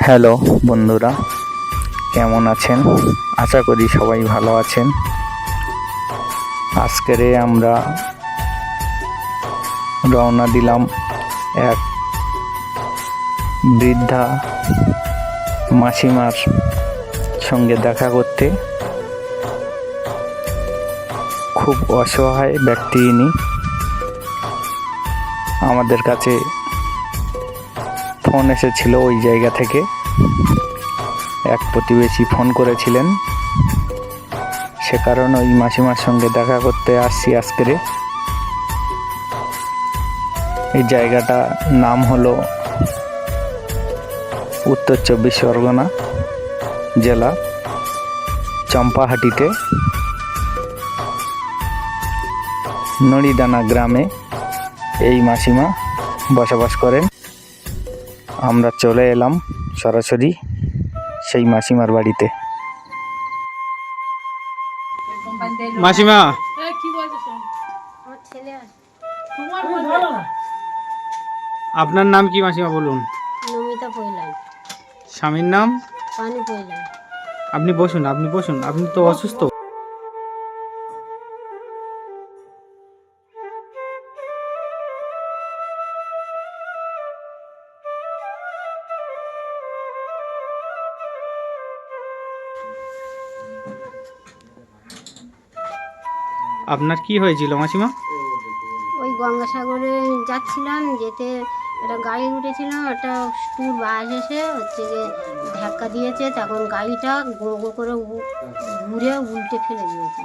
Hello বন্ধুরা, কেমন আছেন? আশা করি সবাই ভালো আছেন। আজকের আমরা রওনা দিলাম এক বৃদ্ধা মাসিমার সঙ্গে দেখা করতে। খুব অসহায় ব্যক্তি ইনি। আমাদের কাছে ফোন এসেছিল ওই জায়গা থেকে, এক প্রতিবেশী ফোন করেছিলেন, সে কারণে ওই মাসিমার সঙ্গে দেখা করতে আসছি আজকে। এই জায়গাটা নাম হলো উত্তর 24 পরগনা জেলা চম্পাহাটিতে নড়িদানা গ্রামে এই মাসিমা বসবাস করেন। আমরা চলে এলাম সরাসরি সেই মাসিমার বাড়িতে। মাসিমা, আপনার নাম কি মাসিমা বলুন? নমিতা পয়লাই। স্বামীর নাম? পানি পয়লাই। আপনি বসুন, আপনি তো অসুস্থ। আপনার কি হয়েছিল মাসিমা? ওই গঙ্গাসাগরে যাচ্ছিলাম, যেতে একটা গাড়ি উঠেছিলাম, একটা ট্যুর বাস এসে গিয়ে ধাক্কা দিয়েছে। তখন গাড়িটা গো গো করে ঘুরে উল্টে ফেলে দিয়েছে।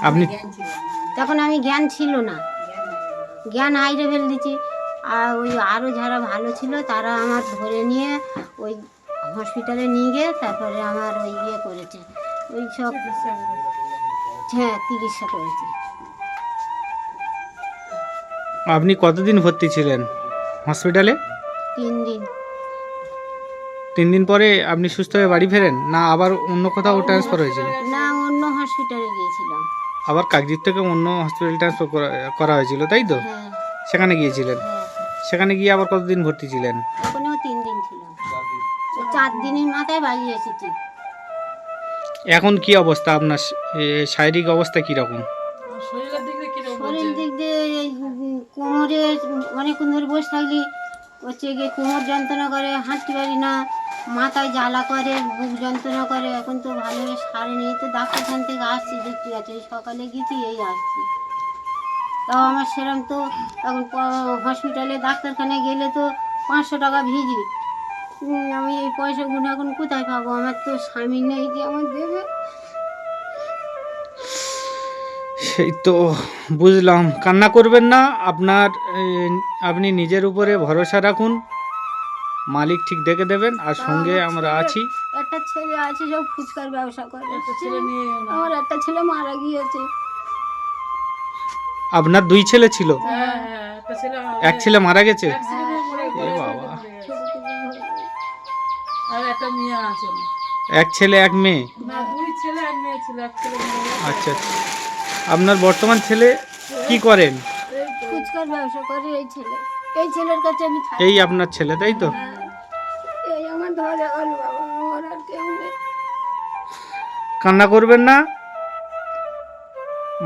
আপনি তখন আমি জ্ঞান ছিল না, জ্ঞান হাইরে ফেলে দিচ্ছি। আর ওই আরও যারা ভালো ছিল তারা আমার ধরে নিয়ে ওই হসপিটালে নিয়ে গিয়ে তারপরে আমার ওই করেছে, ওই সব চিকিৎসা করেছে। আপনি কতদিন ভর্তি ছিলেন হসপিটালে? 3 দিন। 3 দিন পরে আপনি সুস্থ হয়ে বাড়ি ফেরেন, না আবার অন্য কোথাও ট্রান্সফার হয়েছিল? না, অন্য হসপিটালে গিয়েছিলাম। আবার কাকদ্বীপ থেকে অন্য হসপিটাল ট্রান্সফার করা হয়েছিল, তাই তো? হ্যাঁ সেখানে গিয়েছিলেন? হ্যাঁ, সেখানে গিয়ে আবার কতদিন ভর্তি ছিলেন? ওখানেও 3 দিন ছিলাম। 4 দিনের মাথায় বাড়ি এসেছি। এখন কি অবস্থা আপনার? শারীরিক অবস্থা কি রকম? শরীর দিক দিয়ে এই কোমরে অনেকক্ষণ ধরে বসে থাকলি গিয়ে কোমর যন্ত্রণা করে, হাঁটতে পারি না, মাথায় জ্বালা করে, বুক যন্ত্রণা করে। এখন তো ভালোভাবে সারে নেই, তো ডাক্তারখান থেকে আসছি, দেখতে আছে এই সকালে গেছি, এই আসছি। তাও আমার সেরকম তো এখন হসপিটালে ডাক্তারখানায় গেলে তো 500 টাকা ভিজিট। আমি এই পয়সাগুলো এখন কোথায় পাবো? আমার তো স্বামী নেই যে আমার দেবে। সেই তো বুঝলাম, কান্না করবেন না। আপনি নিজের উপরে ভরসা রাখুন, মালিক ঠিক দেখে দেবেন। আর সঙ্গে আমরা আছি। একটা ছেলে আছে, সব ফুচকার ব্যবসা করে। আমার একটা ছেলে মারা গিয়েছে। আপনার 2 ছেলে ছিল? এক ছেলে মারা গেছে? এ বাবা, এক ছেলে এক মেয়ে? আচ্ছা, আপনার বর্তমান ছেলে কি করেন? ফুচকার ব্যবসা করে এই ছেলে। এই ছেলের কাছে আমি থাকি। এই আপনার ছেলে, তাই তো? এই আমার ধরা গেল বাবা, আমার আর কেউ নেই। কান্না করবেন না,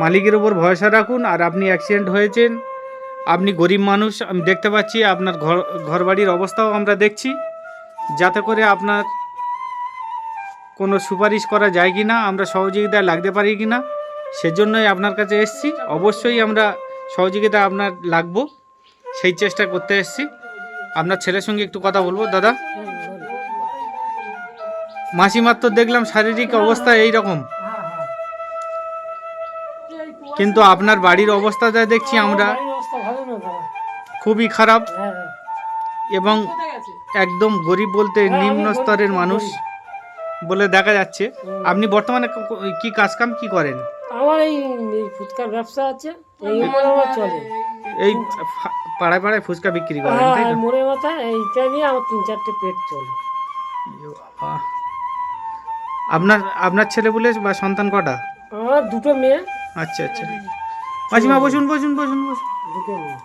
মালিকের উপর ভরসা রাখুন। আর আপনি অ্যাক্সিডেন্ট হয়েছেন, আপনি গরিব মানুষ, আমি দেখতে পাচ্ছি। আপনার ঘরবাড়ির অবস্থাও আমরা দেখছি, যাতে করে আপনার কোনো সুপারিশ করা যায় কি না, আমরা সহযোগিতা লাগতে পারি কি না, সেজন্যই আপনার কাছে এসেছি। অবশ্যই আমরা সহযোগিতা আপনার লাগবো, সেই চেষ্টা করতে এসেছি। আপনার ছেলের সঙ্গে একটু কথা বলবো। দাদা, মাসিমার তো দেখলাম শারীরিক অবস্থা এই রকম, কিন্তু আপনার বাড়ির অবস্থা যা দেখছি আমরা, খুবই খারাপ। এবং একদম গরিব বলতে নিম্ন স্তরের মানুষ বলে দেখা যাচ্ছে। আপনি বর্তমানে কি কাজকাম কি করেন? আমার এই ফুচকার ব্যবসা আছে, এই আমার চলে। এই পাড়ায় পাড়ায় ফুচকা বিক্রি করেন, তাই তো? মোড়ে মাথায় এইটা নিয়ে আমার 3-4টে পেট চলে। আপনার ছেলে বলে বা সন্তান কটা? আমার 2টো মেয়ে। আচ্ছা আচ্ছা, মাসিমা বসুন বসুন বসুন বসুন। 2টো মেয়ে।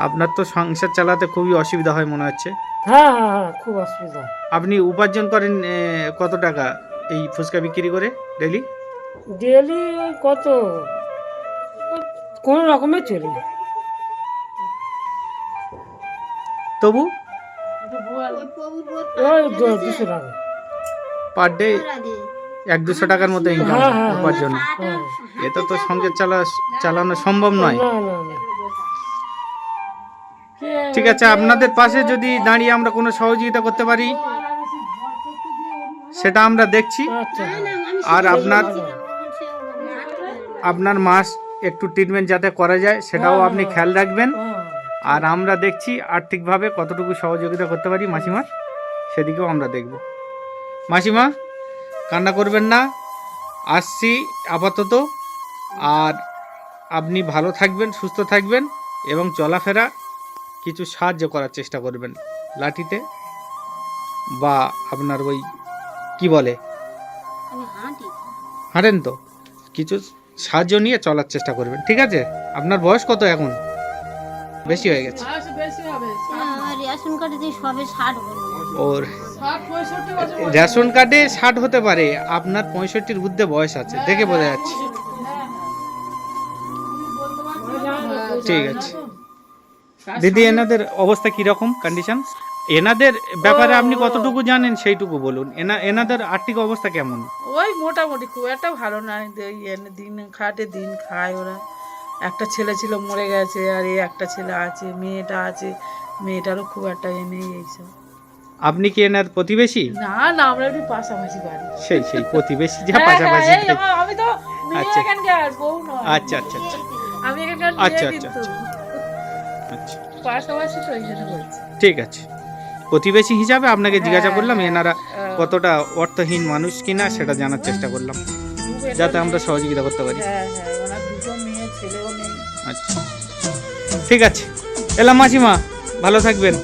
আপনার তো সংসার চালাতে খুবই অসুবিধা হয় মনে হচ্ছে। হ্যাঁ হ্যাঁ হ্যাঁ, খুব অসুবিধা। আপনি উপার্জন করেন কত টাকা এই ফুচকা বিক্রি করে ডেলি? ডেলি কত, কোন রকমে চলি। তবু ওই 200 টাকা। পার ডে 100-200 টাকার মতো ইনকাম হ্যাঁ, হ্যাঁ, উপার্জন। হ্যাঁ। এটা তো সংসার চালানো সম্ভব নয়। না না না। ঠিক আছে, আপনাদের পাশে যদি দাঁড়িয়ে আমরা কোনো সহযোগিতা করতে পারি সেটা আমরা দেখছি। আচ্ছা আর আপনার মাস একটু ট্রিটমেন্ট যাতে করা যায় সেটাও আপনি খেয়াল রাখবেন। হ্যাঁ। আর আমরা দেখছি আর্থিকভাবে কতটুকু সহযোগিতা করতে পারি মাসিমার, সেদিকেও আমরা দেখব। মাসিমা কান্না করবেন না, আসছি আপাতত। আর আপনি ভালো থাকবেন, সুস্থ থাকবেন এবং চলাফেরা কিছু সাহায্য করার চেষ্টা করবেন, লাঠিতে বা আপনার ওই কি বলে আমি হাঁটি। হাঁটেন তো, কিছু সাহায্য নিয়ে চলার চেষ্টা করবেন, ঠিক আছে? আপনার বয়স কত এখন? বেশি হয়ে গেছে। আমার রেশন কার্ডে দিয়ে সবে 60 হলো। ওর রেশন কার্ডে 60 হতে পারে, আপনার 65-র ঊর্ধ্বে বয়স আছে, দেখে বোঝা যাচ্ছে। ঠিক আছে দিদি, এনাদের অবস্থা কিরকম কন্ডিশন? এনাদের ব্যাপারে আপনি কতটুকু জানেন সেইটুকু বলুন। এনাদের আর্থিক অবস্থা কেমন? ওই মোটামুটি, খুব একটা ভালো নয়। দিন খাটে দিন খায় ওরা। একটা ছেলে ছিল মরে গেছে, আর এই একটা ছেলে আছে, মেয়েটা আছে, মেয়েটারও খুব একটা নেই এইসব। আপনি কি এনার প্রতিবেশী? না না, আমরা একটু পাশাপাশি বাড়ি। সেই প্রতিবেশী যা হ্যাঁ, পাশাপাশি। হ্যাঁ, এই আমি তো মেয়ে আচ্ছা। এখানকার, বউ নয়। আচ্ছা আচ্ছা আচ্ছা আমি এখানকার আচ্ছা, মেয়ে, আচ্ছা, কিন্তু আচ্ছা, পাশাপাশি তো এই জন্য বলছি। ঠিক আছে। প্রতিবেশী হিসাবে আপনাকে জিজ্ঞাসা করলাম এনারা কতটা অর্থহীন মানুষ কিনা সেটা জানার চেষ্টা করলাম, যাতে আমরা সহযোগিতা করতে পারি। হ্যাঁ হ্যাঁ, ওনার দুটো মেয়ে, ছেলেও নেই। আচ্ছা ঠিক আছে, এলাম মাসিমা, ভালো থাকবেন।